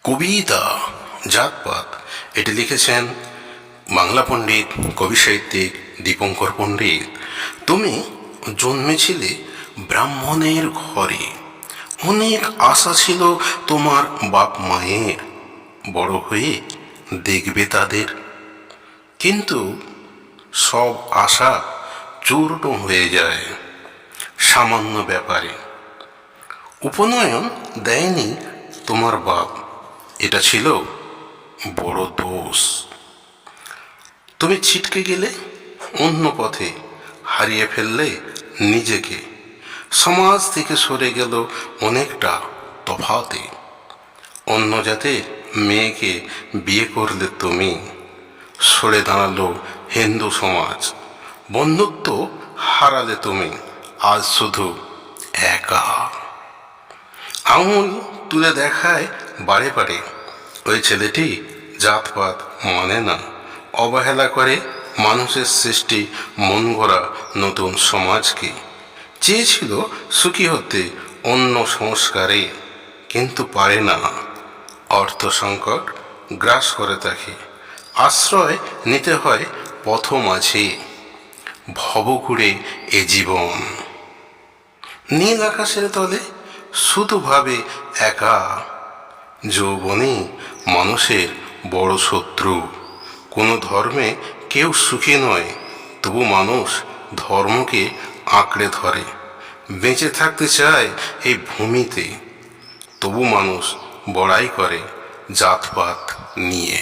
কবিতা জাতপাত এটি লিখেছেন বাংলা পণ্ডিত কবি সাহিত্যিক দীপঙ্কর পণ্ডিত। তুমি জন্মেছিলে ব্রাহ্মণের ঘরে, অনেক আশা ছিল তোমার বাপ মায়ের, বড় হয়ে দেখবে তাদের। কিন্তু সব আশা চূর্ণ হয়ে যায় সামান্য ব্যাপারে। উপনয়ন দেয়নি তোমার বাপ, এটা ছিল বড় দোষ। তুমি ছিটকে গেলে অন্য পথে, হারিয়ে ফেললে নিজেকে, সমাজ থেকে সরে গেল অনেকটা তফাতে। অন্য জাতের মেয়েকে বিয়ে করলে তুমি, সরে দাঁড়ালো হিন্দু সমাজ। বন্ধুত্ব হারালে তুমি, আজ শুধু একা। আঙুল তুলে দেখায় বারে বারে ওই ছেলেটি জাতপাত মানে না, অবহেলা করে মানুষের সৃষ্টি মন গড়া নতুন সমাজকে। চেয়েছিল সুখী হতে অন্য সংস্কারে, কিন্তু পারে না, অর্থ সংকট গ্রাস করে তাকে। আশ্রয় নিতে হয় পথ মাঝে, ভবঘুরে এ জীবন। নীল আকাশের তলে শুধু ভাবে একা, যৌবনই মানুষের বড় শত্রু। কোনো ধর্মে কেউ সুখী নয়, তবু মানুষ ধর্মকে আঁকড়ে ধরে। বেঁচে থাকতে চায় এই ভূমিতে, তবু মানুষ বড়াই করে জাতপাত নিয়ে।